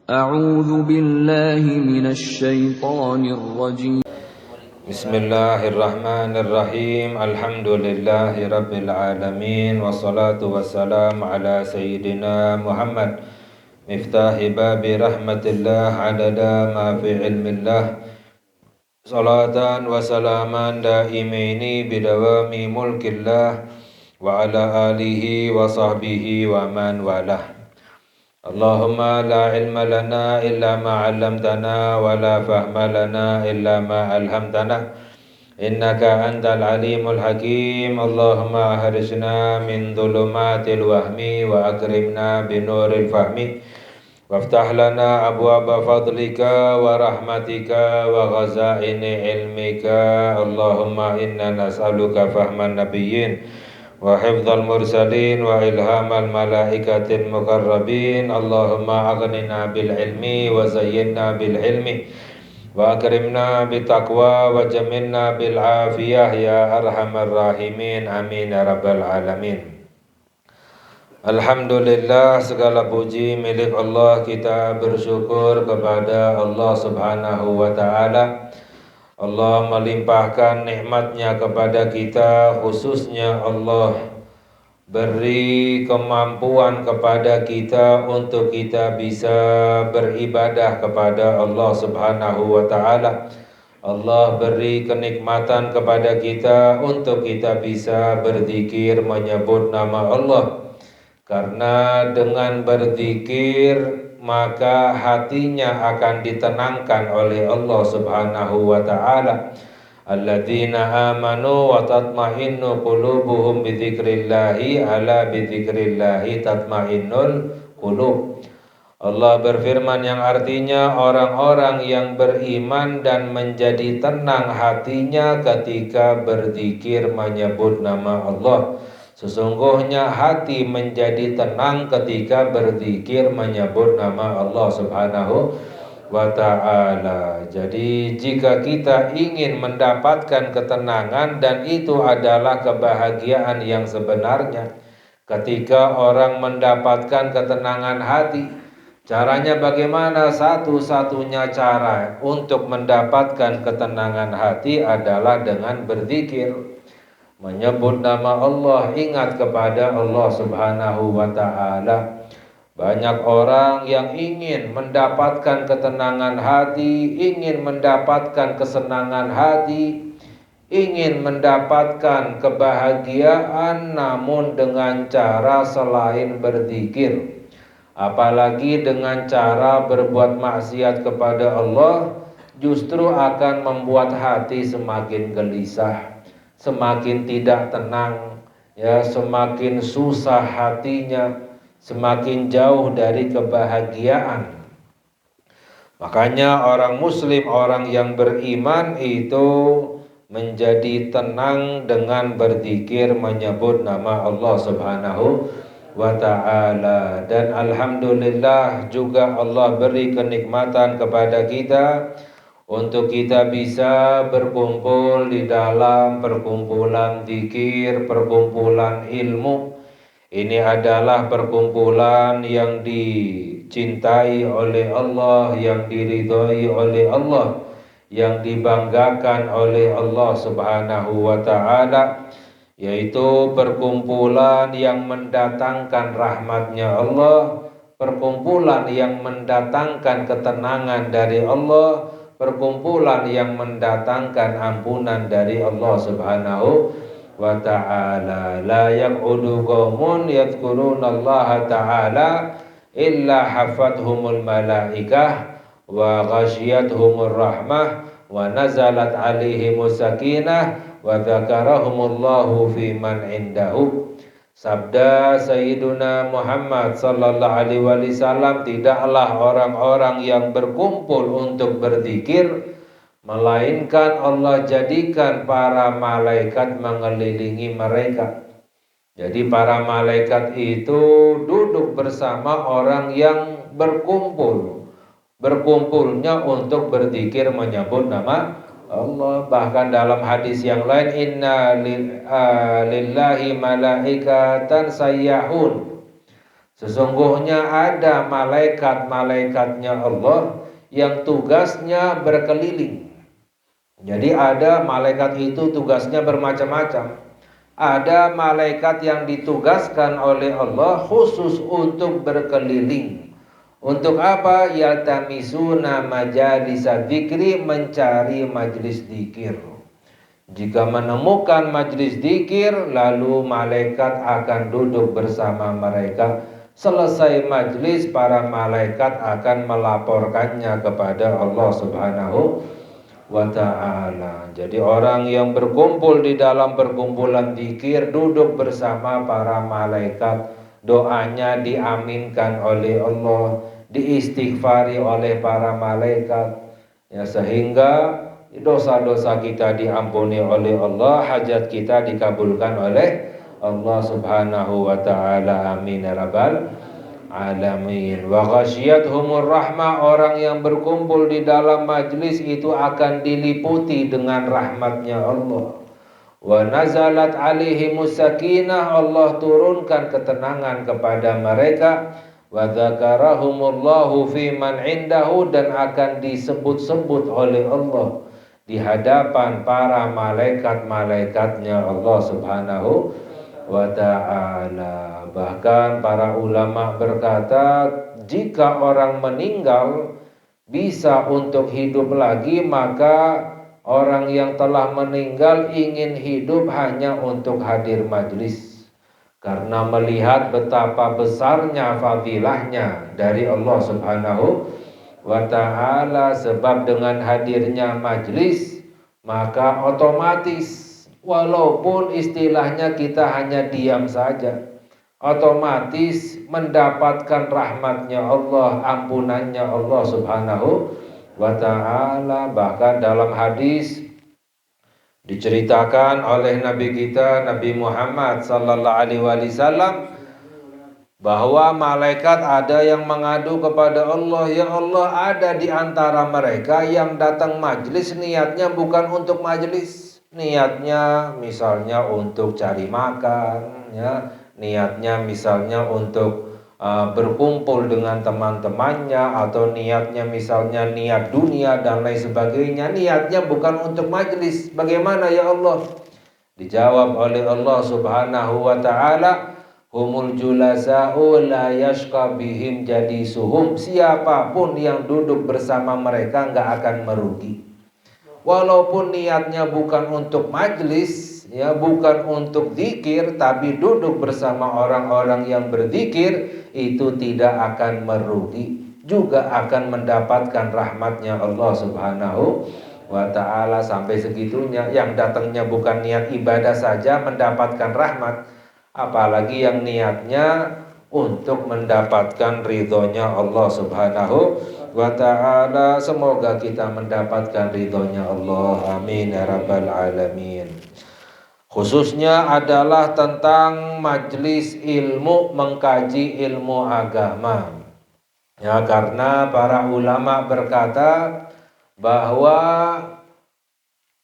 أعوذ بالله من الشيطان الرجيم. بسم الله الرحمن الرحيم. الحمد لله رب العالمين والصلاة والسلام على سيدنا محمد مفتاح باب رحمة الله عدد ما في علم الله صلاة وسلاما دائمين بدوام ملك الله وعلى آله وصحبه ومن والاه. Allahumma la ilma lana illa ma 'allamtana wa la fahma lana illa ma 'allamtana innaka antal alimul hakim. Allahumma ahrijna min dhulumatil wahmi wa akrimna binuril fahmi waftah lana abwaaba fadlika wa rahmatika wa ghazaini ilmika. Allahumma inna nas'aluka fahman nabiyyin wa hifdzal mursalin wa ilhamal malaikatil muqarrabin. Allahumma aghnina bil ilmi wa zayyinna bil ilmi wa akrimna bit taqwa wa jamilna bil afiyah ya arhamar rahimin. Amin ya rabbal alamin. Alhamdulillah, segala puji milik Allah. Kita bersyukur kepada Allah subhanahu wa ta'ala. Allah melimpahkan nikmatnya kepada kita, khususnya Allah beri kemampuan kepada kita untuk kita bisa beribadah kepada Allah subhanahu wa ta'ala. Allah beri kenikmatan kepada kita untuk kita bisa berzikir menyebut nama Allah. Karena dengan berzikir maka hatinya akan ditenangkan oleh Allah subhanahu wa ta'ala. Alladzina amanu wa tatma'innu qulubuhum bidzikrillahi ala bidzikrillahi tatma'innul qulub. Allah berfirman yang artinya orang-orang yang beriman dan menjadi tenang hatinya ketika berzikir menyebut nama Allah. Sesungguhnya hati menjadi tenang ketika berzikir menyebut nama Allah subhanahu wa ta'ala. Jadi jika kita ingin mendapatkan ketenangan, dan itu adalah kebahagiaan yang sebenarnya, ketika orang mendapatkan ketenangan hati. Caranya bagaimana? Satu-satunya cara untuk mendapatkan ketenangan hati adalah dengan berzikir. Menyebut nama Allah, ingat kepada Allah subhanahu wa ta'ala. Banyak orang yang ingin mendapatkan ketenangan hati, ingin mendapatkan kesenangan hati, ingin mendapatkan kebahagiaan, namun dengan cara selain berzikir, apalagi dengan cara berbuat maksiat kepada Allah, justru akan membuat hati semakin gelisah, semakin tidak tenang, ya, semakin susah hatinya, semakin jauh dari kebahagiaan. Makanya orang muslim, orang yang beriman itu menjadi tenang dengan berzikir menyebut nama Allah subhanahu wa ta'ala. Dan alhamdulillah juga Allah beri kenikmatan kepada kita untuk kita bisa berkumpul di dalam perkumpulan zikir, perkumpulan ilmu. Ini adalah perkumpulan yang dicintai oleh Allah, yang diridhoi oleh Allah, yang dibanggakan oleh Allah subhanahu wa ta'ala, yaitu perkumpulan yang mendatangkan rahmatnya Allah, perkumpulan yang mendatangkan ketenangan dari Allah, perkumpulan yang mendatangkan ampunan dari Allah subhanahu wa ta'ala. La yaq'udu qaumun yadhkurunallaha ta'ala illa hafathumul malaikah wa ghasyiyatuhumur rahmah wa nazalat alaihimus sakinah wa dzakarahumullahu fi man indahu. Sabda Sayyiduna Muhammad sallallahu alaihi wasallam, tidaklah orang-orang yang berkumpul untuk berzikir melainkan Allah jadikan para malaikat mengelilingi mereka. Jadi para malaikat itu duduk bersama orang yang berkumpul, berkumpulnya untuk berzikir menyebut nama Allah. Bahkan dalam hadis yang lain, inna lillahi malaikatan sayyahun. Sesungguhnya ada malaikat-malaikatnya Allah yang tugasnya berkeliling. Jadi ada malaikat itu tugasnya bermacam-macam. Ada malaikat yang ditugaskan oleh Allah khusus untuk berkeliling. Untuk apa? Yaltamisuna majalisa dzikri, mencari majlis dzikir. Jika menemukan majlis dzikir, lalu malaikat akan duduk bersama mereka. Selesai majlis, para malaikat akan melaporkannya kepada Allah Subhanahu wa ta'ala. Jadi orang yang berkumpul di dalam perkumpulan dzikir, duduk bersama para malaikat, doanya diaminkan oleh Allah, diistighfari oleh para malaikat, ya, sehingga dosa-dosa kita diampuni oleh Allah, hajat kita dikabulkan oleh Allah Subhanahu wa ta'ala. Amin ya rabbal alamin. Wa ghasyiyatuhumur rahmah, orang yang berkumpul di dalam majlis itu akan diliputi dengan rahmatnya Allah. Wa nazalat alaihimus sakinah, Allah turunkan ketenangan kepada mereka. Wa dzakarahumullahu fi man indahu, dan akan disebut-sebut oleh Allah di hadapan para malaikat-malaikatnya Allah Subhanahu wa ta'ala. Bahkan para ulama berkata, jika orang meninggal bisa untuk hidup lagi, maka orang yang telah meninggal ingin hidup hanya untuk hadir majlis, karena melihat betapa besarnya fadilahnya dari Allah Subhanahu wa ta'ala. Sebab dengan hadirnya majlis, maka otomatis walaupun istilahnya kita hanya diam saja, otomatis mendapatkan rahmatnya Allah, ampunannya Allah Subhanahu wa ta'ala. Bahkan dalam hadis diceritakan oleh Nabi kita Nabi Muhammad sallallahu alaihi wasallam bahwa malaikat ada yang mengadu kepada Allah, ya Allah, ada di antara mereka yang datang majlis niatnya bukan untuk majlis, niatnya misalnya untuk cari makan, ya, niatnya misalnya untuk berkumpul dengan teman-temannya, atau niatnya misalnya niat dunia dan lain sebagainya, niatnya bukan untuk majlis. Bagaimana ya Allah? Dijawab oleh Allah Subhanahu wa ta'ala, humul julasa'u la yashqa bihim jadisuhum, siapapun yang duduk bersama mereka nggak akan merugi. Walaupun niatnya bukan untuk majlis, ya, bukan untuk zikir, tapi duduk bersama orang-orang yang berzikir, itu tidak akan merugi, juga akan mendapatkan rahmatnya Allah Subhanahu wa ta'ala. Sampai segitunya, yang datangnya bukan niat ibadah saja mendapatkan rahmat, apalagi yang niatnya untuk mendapatkan ridhonya Allah Subhanahu wa ta'ala. Semoga kita mendapatkan ridhonya Allah, amin ya rabbal alamin. Khususnya adalah tentang majlis ilmu, mengkaji ilmu agama, ya, karena para ulama berkata bahwa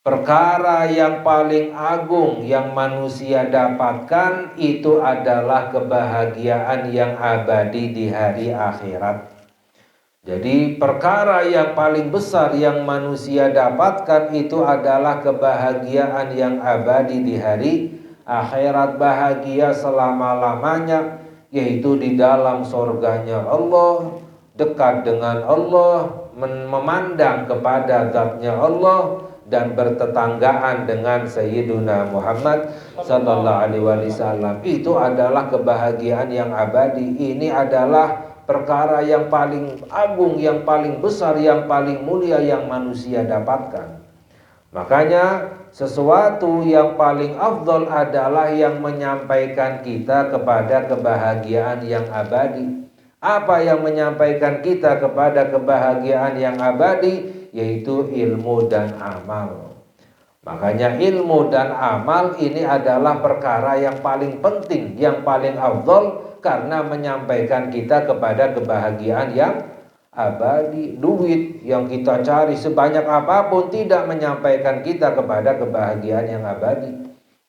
perkara yang paling agung yang manusia dapatkan itu adalah kebahagiaan yang abadi di hari akhirat. Jadi perkara yang paling besar yang manusia dapatkan itu adalah kebahagiaan yang abadi di hari akhirat, bahagia selama-lamanya, yaitu di dalam surganya Allah, dekat dengan Allah, memandang kepada zatnya Allah, dan bertetanggaan dengan Sayyiduna Muhammad sallallahu alaihi wasallam. Itu adalah kebahagiaan yang abadi. Ini adalah perkara yang paling agung, yang paling besar, yang paling mulia yang manusia dapatkan. Makanya sesuatu yang paling afdal adalah yang menyampaikan kita kepada kebahagiaan yang abadi. Apa yang menyampaikan kita kepada kebahagiaan yang abadi? Yaitu ilmu dan amal. Makanya ilmu dan amal ini adalah perkara yang paling penting, yang paling afdal, karena menyampaikan kita kepada kebahagiaan yang abadi. Duit yang kita cari sebanyak apapun tidak menyampaikan kita kepada kebahagiaan yang abadi.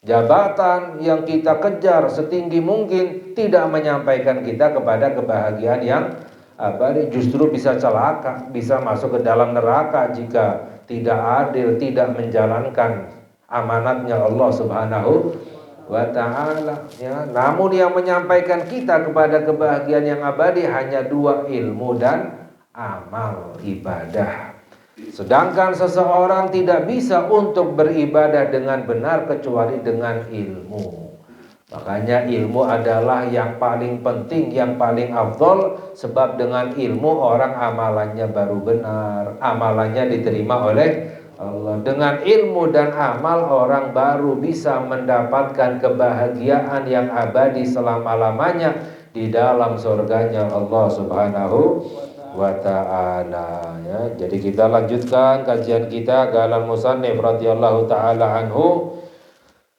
Jabatan yang kita kejar setinggi mungkin tidak menyampaikan kita kepada kebahagiaan yang abadi, justru bisa celaka, bisa masuk ke dalam neraka jika tidak adil, tidak menjalankan amanatnya Allah Subhanahu wa ta'ala, ya. Namun yang menyampaikan kita kepada kebahagiaan yang abadi hanya dua, ilmu dan amal ibadah. Sedangkan seseorang tidak bisa untuk beribadah dengan benar kecuali dengan ilmu. Makanya ilmu adalah yang paling penting, yang paling afdol. Sebab dengan ilmu orang amalannya baru benar, amalannya diterima oleh Allah. Dengan ilmu dan amal orang baru bisa mendapatkan kebahagiaan yang abadi selama-lamanya di dalam surganya Allah Subhanahu wa ta'ala, ya. Jadi kita lanjutkan kajian kita Qala al-musannif radhiyallahu ta'ala anhu.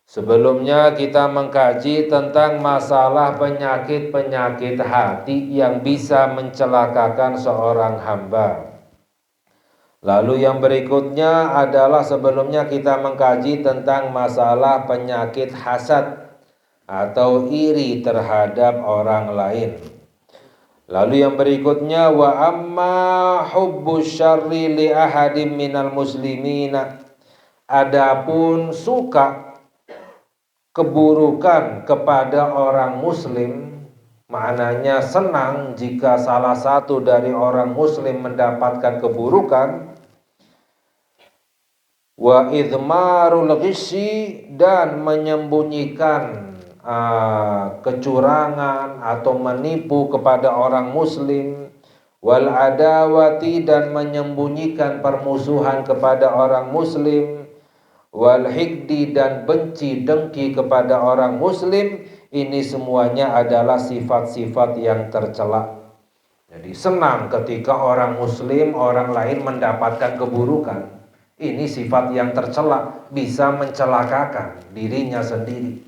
Sebelumnya kita mengkaji tentang masalah penyakit-penyakit hati yang bisa mencelakakan seorang hamba. Lalu yang berikutnya adalah sebelumnya kita mengkaji tentang masalah penyakit hasad atau iri terhadap orang lain. Lalu yang berikutnya wa amma hubbus syarri li ahadim minal muslimina. Adapun suka keburukan kepada orang muslim, maknanya senang jika salah satu dari orang muslim mendapatkan keburukan. Wa idmarul ghisyi, dan menyembunyikan kecurangan atau menipu kepada orang muslim. Wal adawati, dan menyembunyikan permusuhan kepada orang muslim. Wal hikdi, dan benci dengki kepada orang muslim. Ini semuanya adalah sifat-sifat yang tercela. Jadi senang ketika orang muslim, orang lain mendapatkan keburukan. Ini sifat yang tercela, bisa mencelakakan dirinya sendiri.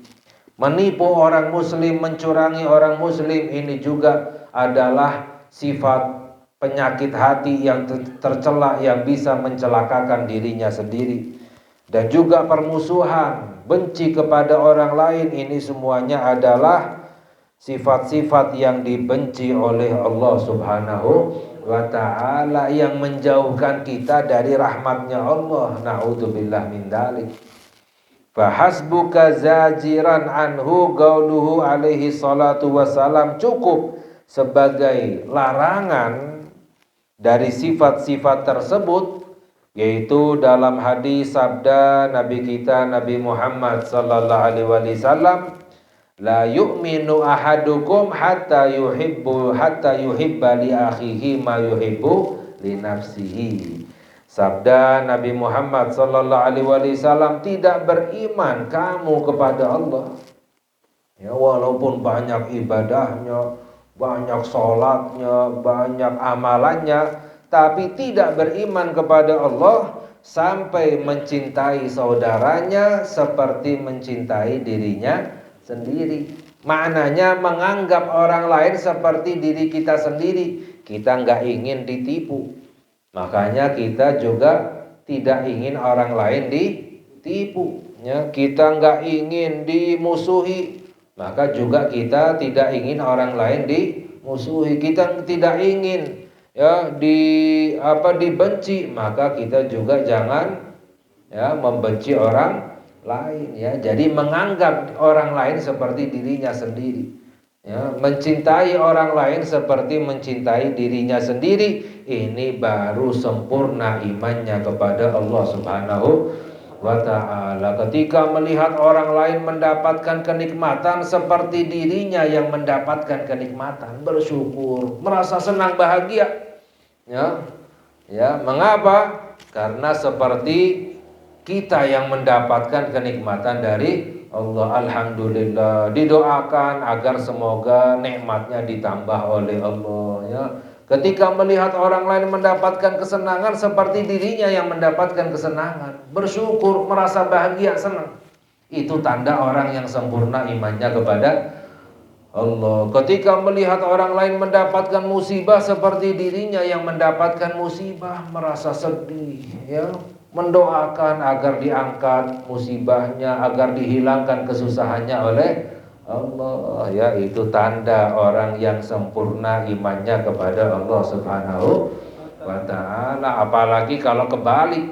Menipu orang muslim, mencurangi orang muslim, ini juga adalah sifat penyakit hati yang tercela yang bisa mencelakakan dirinya sendiri. Dan juga permusuhan, benci kepada orang lain, ini semuanya adalah sifat-sifat yang dibenci oleh Allah Subhanahu wa ta'ala, yang menjauhkan kita dari rahmatnya Allah. Na'udzubillah min dzalik. Fahasbuka zajiran anhu qauluhu alaihi salatu wassalam, cukup sebagai larangan dari sifat-sifat tersebut, yaitu dalam hadis sabda Nabi kita Nabi Muhammad sallallahu alaihi wasallam, la yu'minu ahadukum hatta yuhibba li akhihi ma yuhibbu li nafsihi. Sabda Nabi Muhammad sallallahu alaihi wasallam, tidak beriman kamu kepada Allah, ya, walaupun banyak ibadahnya, banyak sholatnya, banyak amalannya, tapi tidak beriman kepada Allah sampai mencintai saudaranya seperti mencintai dirinya sendiri. Maknanya menganggap orang lain seperti diri kita sendiri. Kita nggak ingin ditipu, makanya kita juga tidak ingin orang lain ditipu, ya. Kita nggak ingin dimusuhi, maka juga kita tidak ingin orang lain dimusuhi. Kita tidak ingin, ya, dibenci, maka kita juga jangan, ya, membenci orang lain, ya. Jadi menganggap orang lain seperti dirinya sendiri, ya, mencintai orang lain seperti mencintai dirinya sendiri. Ini baru sempurna imannya kepada Allah Subhanahu wa ta'ala. Ketika melihat orang lain mendapatkan kenikmatan seperti dirinya yang mendapatkan kenikmatan, bersyukur, merasa senang, bahagia, ya. Ya, mengapa? Karena seperti kita yang mendapatkan kenikmatan dari Allah. Alhamdulillah, didoakan agar semoga nikmatnya ditambah oleh Allah, ya. Ketika melihat orang lain mendapatkan kesenangan seperti dirinya yang mendapatkan kesenangan, bersyukur, merasa bahagia, senang. Itu tanda orang yang sempurna imannya kepada Allah. Ketika melihat orang lain mendapatkan musibah seperti dirinya yang mendapatkan musibah, merasa sedih, ya, mendoakan agar diangkat musibahnya, agar dihilangkan kesusahannya oleh Allah. Ya, itu tanda orang yang sempurna imannya kepada Allah Subhanahu wa ta'ala. Apalagi kalau kebalik,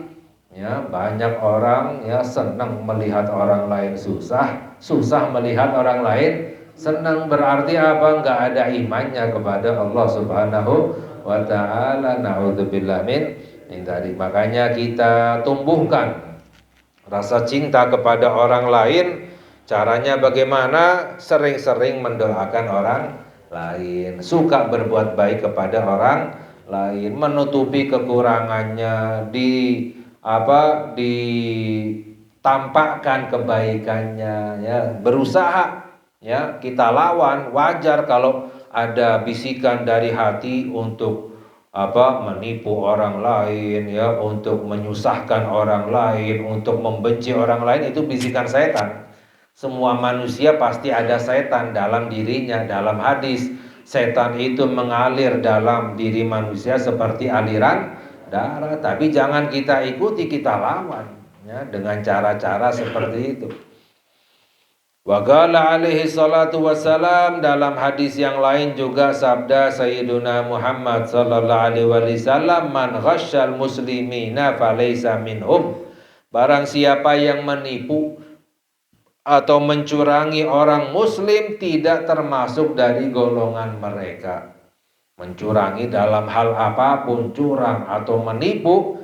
ya, banyak orang ya senang melihat orang lain susah, susah melihat orang lain senang. Berarti apa? Enggak ada imannya kepada Allah Subhanahu wa ta'ala. Na'udzubillah min tadi. Makanya kita tumbuhkan rasa cinta kepada orang lain. Caranya bagaimana? Sering-sering mendoakan orang lain, suka berbuat baik kepada orang lain, menutupi kekurangannya, ditampakkan kebaikannya, ya, berusaha, ya, kita lawan. Wajar kalau ada bisikan dari hati untuk menipu orang lain, ya, untuk menyusahkan orang lain, untuk membenci orang lain. Itu bisikan setan. Semua manusia pasti ada setan dalam dirinya. Dalam hadis, setan itu mengalir dalam diri manusia seperti aliran darah. Tapi jangan kita ikuti, kita lawan, ya, dengan cara-cara seperti itu. Wa qala alaihi salatu wassalam, dalam hadis yang lain juga sabda Sayyiduna Muhammad sallallahu alaihi wasallam, man ghasyal muslimina falaysa minhum. Barang siapa yang menipu atau mencurangi orang muslim tidak termasuk dari golongan mereka. Mencurangi dalam hal apapun, curang atau menipu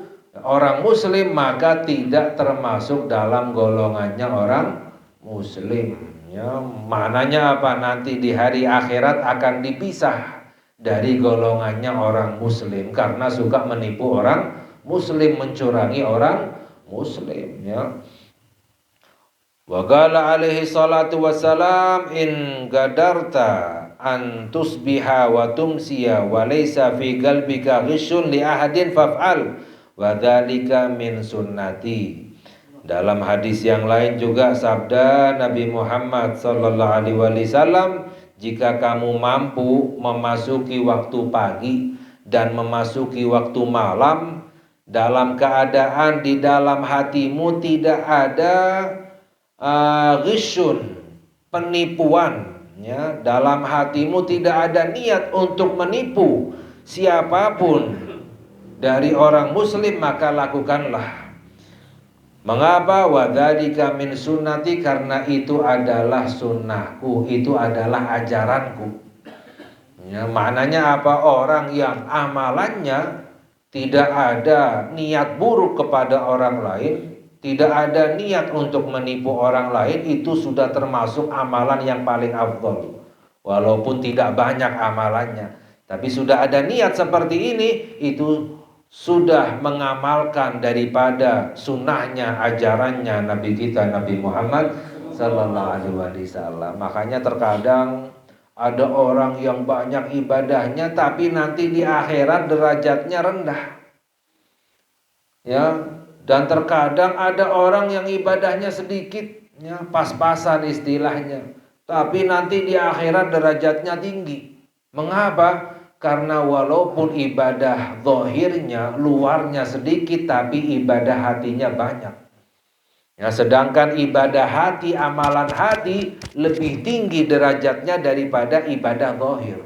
orang muslim, maka tidak termasuk dalam golongannya orang muslim. Ya, maknanya apa? Nanti di hari akhirat akan dipisah dari golongannya orang muslim karena suka menipu orang muslim, mencurangi orang muslim, ya. Wa qala alaihi salatu wassalam, in gadarta an tusbiha wa tumsiya wa laysa fi qalbika ghishun li ahadin faf'al wa dzalika min sunnati. Dalam hadis yang lain juga sabda Nabi Muhammad sallallahu alaihi wasallam, jika kamu mampu memasuki waktu pagi dan memasuki waktu malam dalam keadaan di dalam hatimu tidak ada ghishun, penipuan, ya, dalam hatimu tidak ada niat untuk menipu siapapun dari orang muslim, maka lakukanlah. Mengapa? Wa dzalika min sunnati, karena itu adalah sunnahku, itu adalah ajaranku. Ya, maknanya apa? Orang yang amalannya tidak ada niat buruk kepada orang lain, tidak ada niat untuk menipu orang lain, itu sudah termasuk amalan yang paling afdol. Walaupun tidak banyak amalannya, tapi sudah ada niat seperti ini, itu sudah mengamalkan daripada sunnahnya, ajarannya Nabi kita Nabi Muhammad sallallahu alaihi wasallam. Makanya terkadang ada orang yang banyak ibadahnya tapi nanti di akhirat derajatnya rendah, ya. Dan terkadang ada orang yang ibadahnya sedikit, ya, pas-pasan istilahnya, tapi nanti di akhirat derajatnya tinggi. Mengapa? Karena walaupun ibadah zahirnya, luarnya sedikit, tapi ibadah hatinya banyak. Ya, sedangkan ibadah hati, amalan hati lebih tinggi derajatnya daripada ibadah zahir.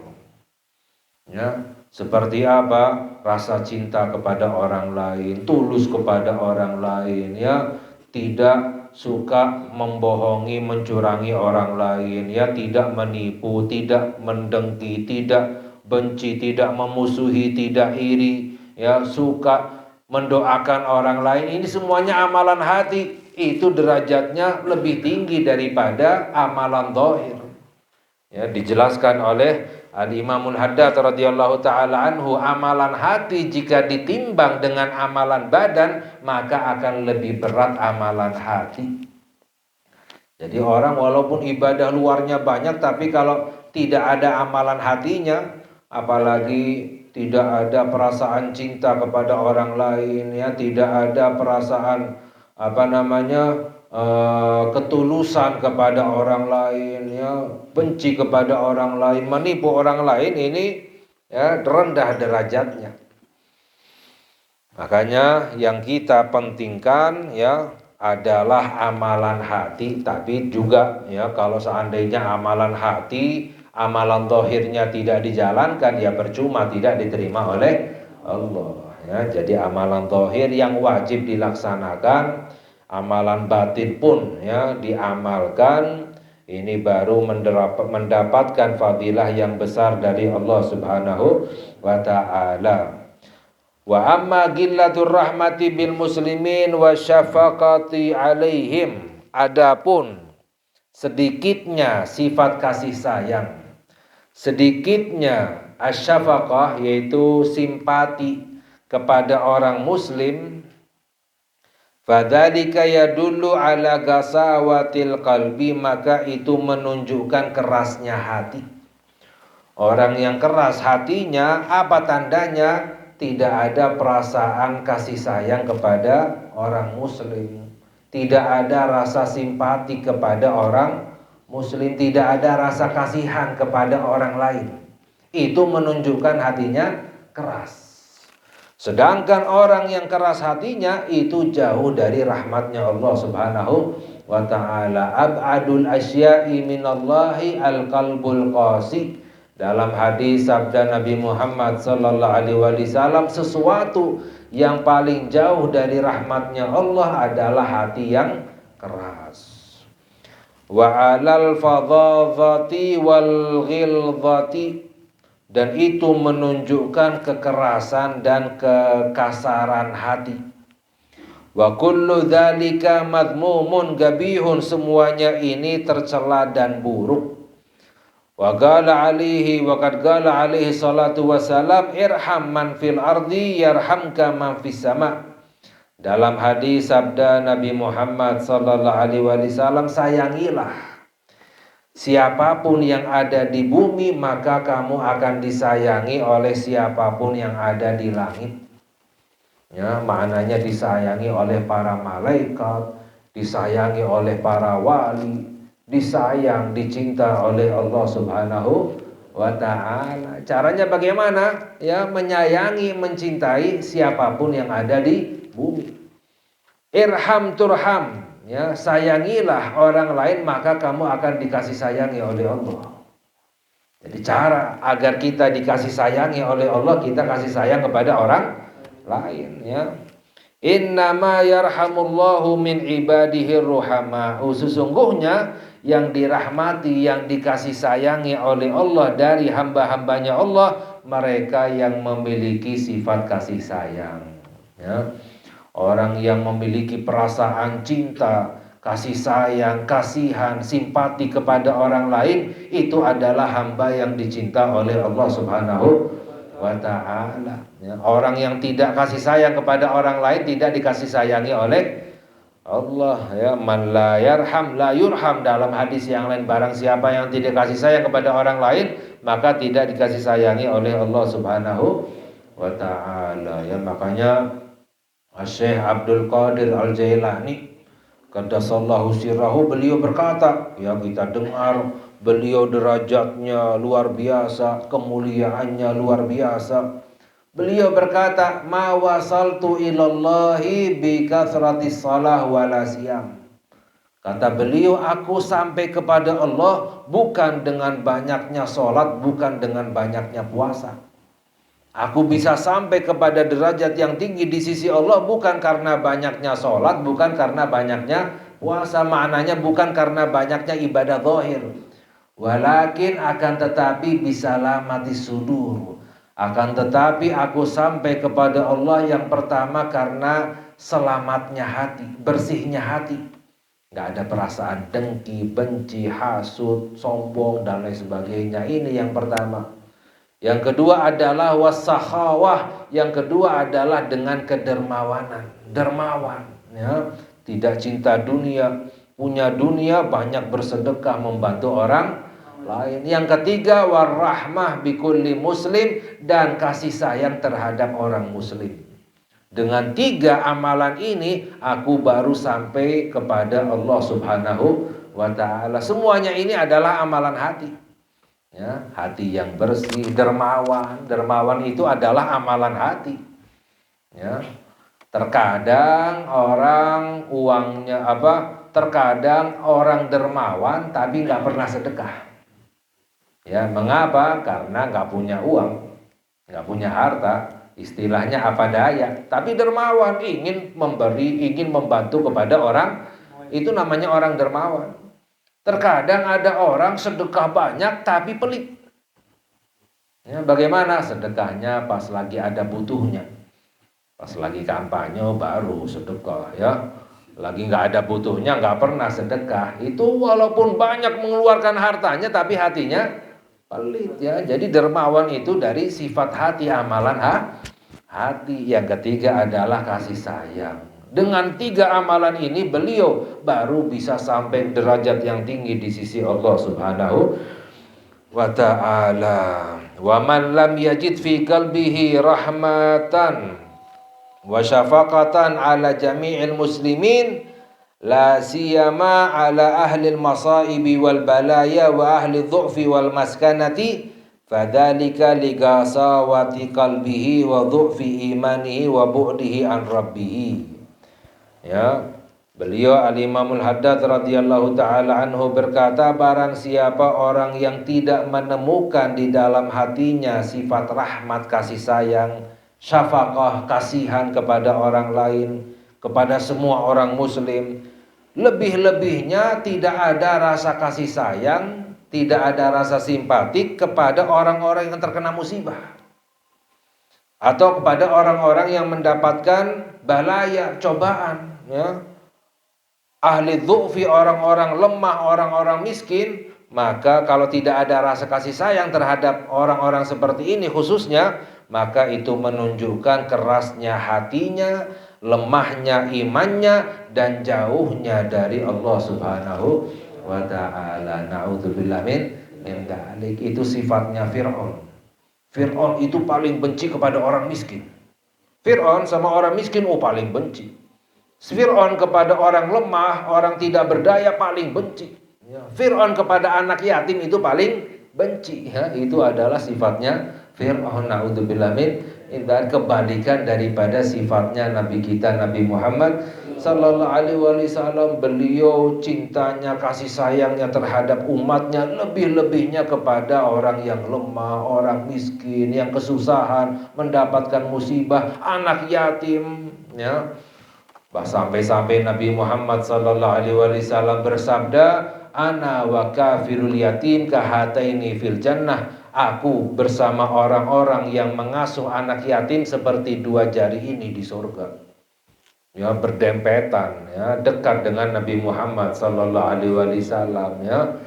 Ya, seperti apa? Rasa cinta kepada orang lain, tulus kepada orang lain, ya, tidak suka membohongi, mencurangi orang lain, ya, tidak menipu, tidak mendengki, tidak benci, tidak memusuhi, tidak iri, ya, suka mendoakan orang lain. Ini semuanya amalan hati, itu derajatnya lebih tinggi daripada amalan zahir. Ya, dijelaskan oleh Al-Imamul Haddad radhiyallahu taala anhu, amalan hati jika ditimbang dengan amalan badan, maka akan lebih berat amalan hati. Jadi orang walaupun ibadah luarnya banyak, tapi kalau tidak ada amalan hatinya, apalagi tidak ada perasaan cinta kepada orang lain, ya, tidak ada perasaan ketulusan kepada orang lain, ya, benci kepada orang lain, menipu orang lain, ini, ya, rendah derajatnya. Makanya yang kita pentingkan ya adalah amalan hati, tapi juga ya kalau seandainya amalan hati, amalan zahirnya tidak dijalankan ya percuma, tidak diterima oleh Allah. Ya, jadi amalan zahir yang wajib dilaksanakan, amalan batin pun ya diamalkan, ini baru mendapatkan fadilah yang besar dari Allah Subhanahu wa taala. Wa amma gillatur rahmati bil muslimin wa syafaqati alaihim. Adapun sedikitnya sifat kasih sayang, sedikitnya asyafaqah yaitu simpati kepada orang muslim, fadzalika yadullu ala gasawatil qalbi, maka itu menunjukkan kerasnya hati. Orang yang keras hatinya, apa tandanya? Tidak ada perasaan kasih sayang kepada orang muslim, tidak ada rasa simpati kepada orang muslim, tidak ada rasa kasihan kepada orang lain. Itu menunjukkan hatinya keras. Sedangkan orang yang keras hatinya itu jauh dari rahmatnya Allah Subhanahu wa ta'ala. Ab'adul asya'i minallahi al-qalbul qasi. Dalam hadis sabda Nabi Muhammad sallallahu alaihi wasallam, sesuatu yang paling jauh dari rahmatnya Allah adalah hati yang keras. Wa alal fadhadhati wal ghilzati, dan itu menunjukkan kekerasan dan kekasaran hati. Wa kullu dzalika madmumun gabihun, semuanya ini tercela dan buruk. Wa qala alaihi wa qad qala alaihi salatu wassalam, irham man fil ardi yarhamka man fis sama. Dalam hadis sabda Nabi Muhammad sallallahu alaihi wasallam, sayangilah siapapun yang ada di bumi, maka kamu akan disayangi oleh siapapun yang ada di langit. Ya, maknanya disayangi oleh para malaikat, disayangi oleh para wali, disayang, dicinta oleh Allah Subhanahu wa ta'ala. Caranya bagaimana? Ya, menyayangi, mencintai siapapun yang ada di bumi. Irham turham, ya, sayangilah orang lain maka kamu akan dikasih sayangi oleh Allah. Jadi cara agar kita dikasih sayangi oleh Allah, kita kasih sayang kepada orang lain, ya. Innama yarhamullahu min ibadihi ruhama. Sesungguhnya yang dirahmati, yang dikasih sayangi oleh Allah dari hamba-hambanya Allah, mereka yang memiliki sifat kasih sayang, ya. Orang yang memiliki perasaan cinta, kasih sayang, kasihan, simpati kepada orang lain, itu adalah hamba yang dicinta oleh Allah Subhanahu wa ta'ala. Ya, orang yang tidak kasih sayang kepada orang lain tidak dikasih sayangi oleh Allah, ya. Man la yarham la yurham. Dalam hadis yang lain, barang siapa yang tidak kasih sayang kepada orang lain, maka tidak dikasih sayangi oleh Allah Subhanahu wa ta'ala. Ya, makanya Syekh Abdul Qadir Al-Jailani qaddasallahu sirrahu, beliau berkata, ya kita dengar, beliau derajatnya luar biasa, kemuliaannya luar biasa. Beliau berkata, ma wasaltu ilallahi bi kathratis salah wala siyam. Kata beliau, aku sampai kepada Allah bukan dengan banyaknya sholat, bukan dengan banyaknya puasa. Aku bisa sampai kepada derajat yang tinggi di sisi Allah bukan karena banyaknya sholat, bukan karena banyaknya puasa. Maknanya bukan karena banyaknya ibadah zahir. Walakin akan tetapi bisalamati sudur. Akan tetapi aku sampai kepada Allah yang pertama karena selamatnya hati, bersihnya hati. Gak ada perasaan dengki, benci, hasud, sombong dan lain sebagainya. Ini yang pertama. Yang kedua adalah wasakhawah. Yang kedua adalah dengan kedermawanan, dermawan, ya. Tidak cinta dunia, punya dunia, banyak bersedekah, membantu orang lain. Yang ketiga warahmah bikulli muslim, dan kasih sayang terhadap orang muslim. Dengan 3 amalan ini aku baru sampai kepada Allah Subhanahu wa ta'ala. Semuanya ini adalah amalan hati. Ya, hati yang bersih, dermawan. Dermawan itu adalah amalan hati. Ya, Terkadang orang uangnya terkadang orang dermawan tapi nggak pernah sedekah. Ya, mengapa? Karena nggak punya uang, nggak punya harta, istilahnya apa daya. Tapi dermawan, ingin memberi, ingin membantu kepada orang, itu namanya orang dermawan. Terkadang ada orang sedekah banyak tapi pelit. Ya, bagaimana sedekahnya pas lagi ada butuhnya, pas lagi kampanye baru sedekah ya. Lagi nggak ada butuhnya nggak pernah sedekah. Itu walaupun banyak mengeluarkan hartanya tapi hatinya pelit ya. Jadi dermawan itu dari sifat hati, amalan hati. Yang ketiga adalah kasih sayang. Dengan 3 amalan ini beliau baru bisa sampai derajat yang tinggi di sisi Allah Subhanahu wa ta'ala. Wa man lam yajid fi qalbihi rahmatan wa syafaqatan ala jami'il muslimin la siyama ala ahli al-masaibi wal balaya wa ahli dhu'fi wal maskanati fadzalika ligasawati qalbihi wa dhu'fi imanihi wa bu'dihi an rabbih. Ya, beliau Al-Imamul Haddad radhiyallahu taala anhu berkata, barang siapa orang yang tidak menemukan di dalam hatinya sifat rahmat, kasih sayang, syafaqah, kasihan kepada orang lain, kepada semua orang muslim, lebih-lebihnya tidak ada rasa kasih sayang, tidak ada rasa simpatik kepada orang-orang yang terkena musibah, atau kepada orang-orang yang mendapatkan balaya, cobaan, ya. Ahli dhu'fi, orang-orang lemah, orang-orang miskin, maka kalau tidak ada rasa kasih sayang terhadap orang-orang seperti ini khususnya, maka itu menunjukkan kerasnya hatinya, lemahnya imannya, dan jauhnya dari Allah Subhanahu wa ta'ala. Na'udzubillah min dzalik. Itu sifatnya Fir'aun. Fir'aun itu paling benci kepada orang miskin. Fir'aun sama orang miskin paling benci. Fir'aun kepada orang lemah, orang tidak berdaya paling benci. Fir'aun kepada anak yatim itu paling benci. Ya, itu adalah sifatnya Fir'aun. Na'udzubillah min dzalik, kebalikan daripada sifatnya Nabi kita Nabi Muhammad sallallahu alaihi wasallam. Beliau cintanya, kasih sayangnya terhadap umatnya lebih-lebihnya kepada orang yang lemah, orang miskin, yang kesusahan, mendapatkan musibah, anak yatim, ya. Sampai-sampai Nabi Muhammad sallallahu alaihi wasallam bersabda, ana wa kafirul yatim kahataini fil jannah. Aku bersama orang-orang yang mengasuh anak yatim seperti 2 jari ini di surga. Ya, berdempetan, ya, dekat dengan Nabi Muhammad sallallahu alaihi wasallam, ya.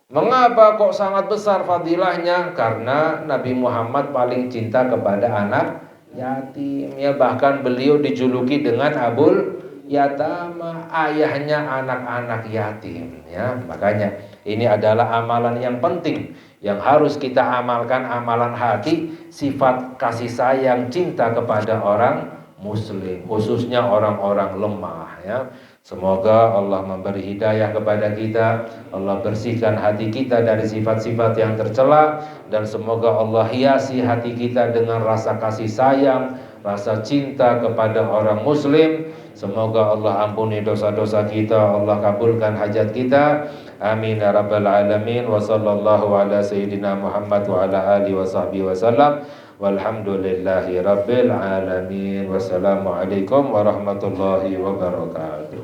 Mengapa kok sangat besar fadilahnya? Karena Nabi Muhammad paling cinta kepada anak yatim, ya. Bahkan beliau dijuluki dengan Abul Yatama, ayahnya anak-anak yatim, ya. Makanya ini adalah amalan yang penting yang harus kita amalkan, amalan hati, sifat kasih sayang, cinta kepada orang muslim, khususnya orang-orang lemah, ya. Semoga Allah memberi hidayah kepada kita, Allah bersihkan hati kita dari sifat-sifat yang tercela, dan semoga Allah hiasi hati kita dengan rasa kasih sayang, rasa cinta kepada orang muslim. Semoga Allah ampuni dosa-dosa kita, Allah kabulkan hajat kita. Amin ya rabbal alamin. Wa sallallahu ala sayyidina Muhammad wa ala alihi wa sahbihi wa sallam. Walhamdulillahi rabbil alamin. Wassalamualaikum warahmatullahi wabarakatuh.